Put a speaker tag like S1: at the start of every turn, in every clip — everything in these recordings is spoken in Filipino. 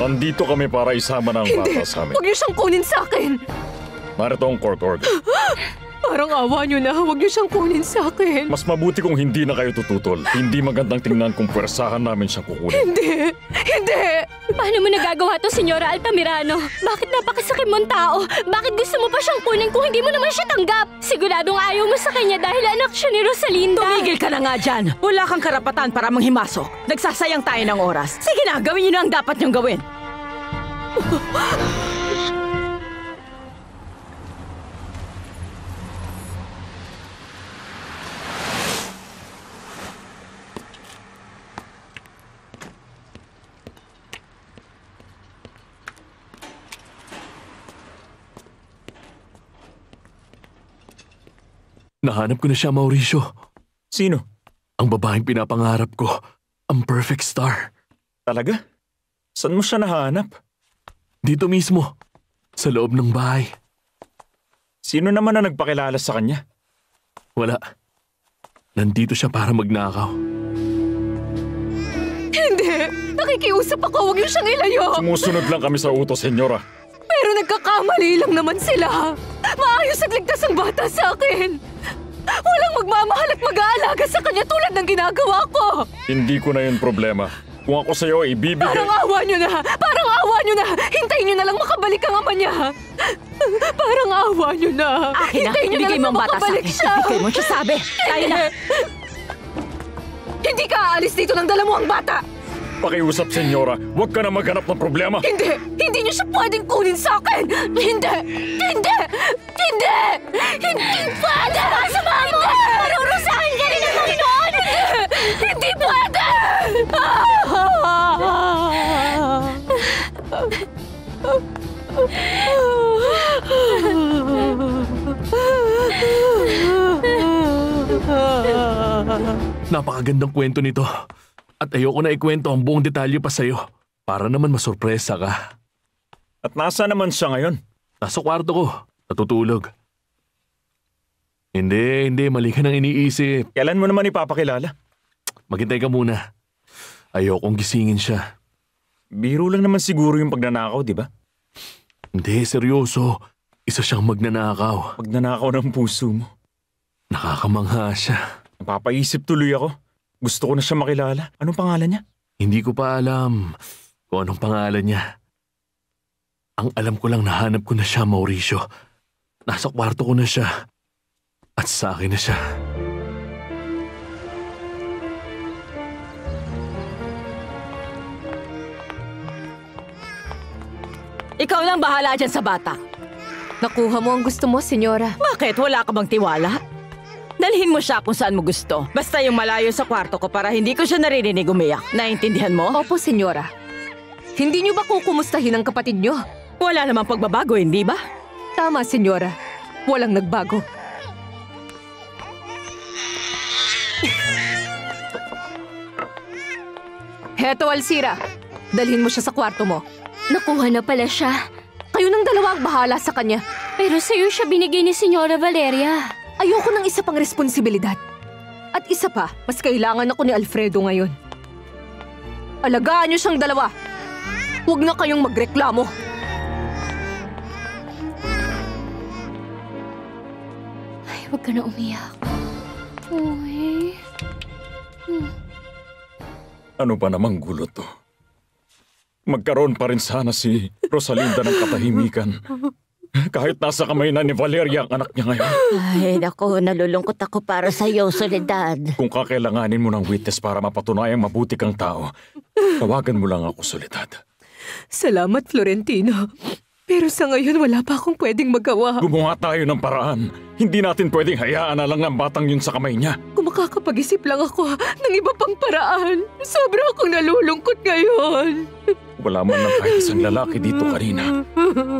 S1: Nandito kami para isama ng bata sa amin.
S2: Huwag niyo siyang kunin sa akin!
S1: Narito ang court order.
S2: Parang awa niyo na, huwag niyo siyang kunin sa akin.
S1: Mas mabuti kung hindi na kayo tututol. Hindi magandang tingnan kung pwersahan namin siyang kukunin.
S2: Hindi! Hindi!
S3: Paano mo nagagawa to, Senyora Altamirano? Bakit napakasakit mong tao? Bakit gusto mo pa siyang kunin kung hindi mo naman siya tanggap? Siguradong ayaw mo sa kanya dahil anak siya ni Rosalinda.
S2: Tumigil ka na nga dyan! Wala kang karapatan para manghimasok. Nagsasayang tayo ng oras. Sige na, gawin niyo na ang dapat niyong gawin.
S4: Nahanap ko na siya, Mauricio.
S1: Sino?
S4: Ang babaeng pinapangarap ko. Ang perfect star.
S1: Talaga? Saan mo siya nahanap?
S4: Dito mismo. Sa loob ng bahay.
S1: Sino naman na nagpakilala sa kanya?
S4: Wala. Nandito siya para magnakaw.
S2: Hindi! Nakikiusap ako, huwag niyo siyang ilayo!
S1: Sumusunod lang kami sa utos, senyora.
S2: Pero nagkakamali lang naman sila. Maayos at ligtas ang bata sa akin. Walang magmamahal at mag-aalaga sa kanya tulad ng ginagawa ko.
S1: Hindi ko na yun problema. Kung ako sa'yo, ibibigay...
S2: Parang awa niyo na! Parang awa niyo na! Hintayin niyo na lang makabalik ang ama niya! Parang awa niyo na!
S5: Akin na!
S2: Hintayin niyo na
S5: Ibigay
S2: lang
S5: mo ang bata sa
S2: makabalik
S5: akin!
S2: siya!
S5: Ibigay mo siya sabi! Tayo na!
S2: Hindi ka aalis dito ng dala mo ang bata!
S1: Pakiusap, senyora. Huwag ka na maghanap ng problema.
S2: Hindi! Hindi niyo siya pwedeng kunin sa akin! Hindi! Hindi! Hindi! Hindi pwede! Masama mo! Marurusahan ka rin ng Panginoon! Hindi pwede!
S4: Napakagandang kwento nito. At ayoko na ikwento ang buong detalye pa sa'yo. Para naman masurpresa ka.
S1: At nasa naman siya ngayon?
S4: Nasa kwarto ko. Natutulog. Hindi. Mali ka nang iniisip.
S1: Kailan mo naman ipapakilala?
S4: Maghintay ka muna. Ayokong gisingin siya.
S1: Biro lang naman siguro yung pagnanakaw, di ba?
S4: Hindi, seryoso. Isa siyang magnanakaw.
S1: Pagnanakaw ng puso mo.
S4: Nakakamangha siya.
S1: Napapaisip tuloy ako. Gusto ko na siya makilala. Anong pangalan niya?
S4: Hindi ko pa alam kung anong pangalan niya. Ang alam ko lang nahanap ko na siya, Mauricio. Nasa kwarto ko na siya. At sa akin na siya.
S5: Ikaw lang bahala dyan sa bata.
S2: Nakuha mo ang gusto mo, senyora.
S5: Bakit? Wala ka bang tiwala? Dalhin mo siya kung saan mo gusto. Basta yung malayo sa kwarto ko para hindi ko siya naririnig umiyak. Naintindihan mo?
S2: Opo, senyora. Hindi niyo ba kukumustahin ang kapatid niyo?
S5: Wala namang pagbabago, hindi ba?
S2: Tama, senyora. Walang nagbago. Heto, Alcira. Dalhin mo siya sa kwarto mo.
S3: Nakuha na pala siya.
S2: Kayo ng dalawa ang bahala sa kanya.
S3: Pero sa'yo siya binigay ni Senyora Valeria.
S2: Ayoko ng isa pang responsibilidad. At isa pa, mas kailangan ako ni Alfredo ngayon. Alagaan niyo siyang dalawa. Huwag na kayong magreklamo.
S3: Ay, huwag ka na umiyak. Uy.
S1: Ano ba namang gulo to? Magkaroon pa rin sana si Rosalinda ng katahimikan. Kahit nasa kamay na ni Valeria ang anak niya ngayon.
S6: Ay, naku, nalulungkot ako para sa iyo, Soledad.
S1: Kung kakailanganin mo ng witness para mapatunayang mabuti kang tao, tawagan mo lang ako, Soledad.
S2: Salamat, Florentino. Pero sa ngayon, wala pa akong pwedeng magawa.
S1: Gumawa tayo ng paraan. Hindi natin pwedeng hayaan na lang ang batang yun sa kamay niya.
S2: Kung makakapag-isip lang ako ng iba pang paraan, sobra akong nalulungkot ngayon.
S1: Wala man lang kahit isang lalaki dito kanina.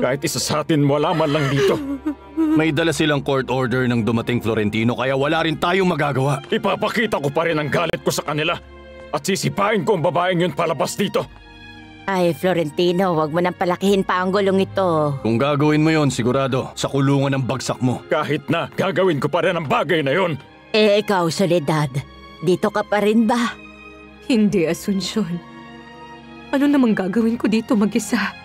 S1: Kahit isa sa atin, wala man lang dito.
S7: May dala silang court order ng dumating Florentino kaya wala rin tayong magagawa.
S1: Ipapakita ko pa rin ang galit ko sa kanila at sisipain ko ang babaeng yun palabas dito.
S6: Ay, Florentino, wag mo nang palakihin pa ang gulong ito.
S7: Kung gagawin mo yon, sigurado, sa kulungan ng bagsak mo.
S1: Kahit na, gagawin ko pa rin ang bagay na yon.
S6: Eh, ikaw, Soledad, dito ka pa rin ba?
S2: Hindi, Asuncion. Ano namang gagawin ko dito mag-isa?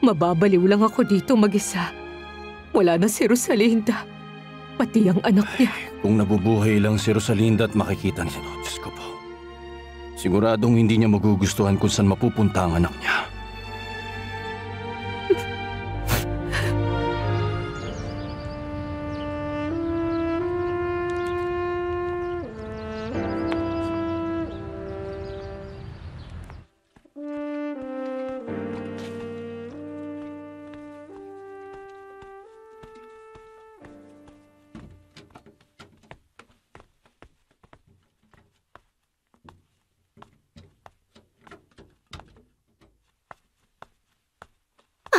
S2: Mababaliw lang ako dito mag-isa. Wala na si Rosalinda. Pati ang anak niya.
S7: Kung nabubuhay lang si Rosalinda at makikita niya, oh, Diyos ko po. Siguradong hindi niya magugustuhan kung saan mapupunta ang anak niya.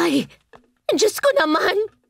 S2: Ay, Diyos ko naman!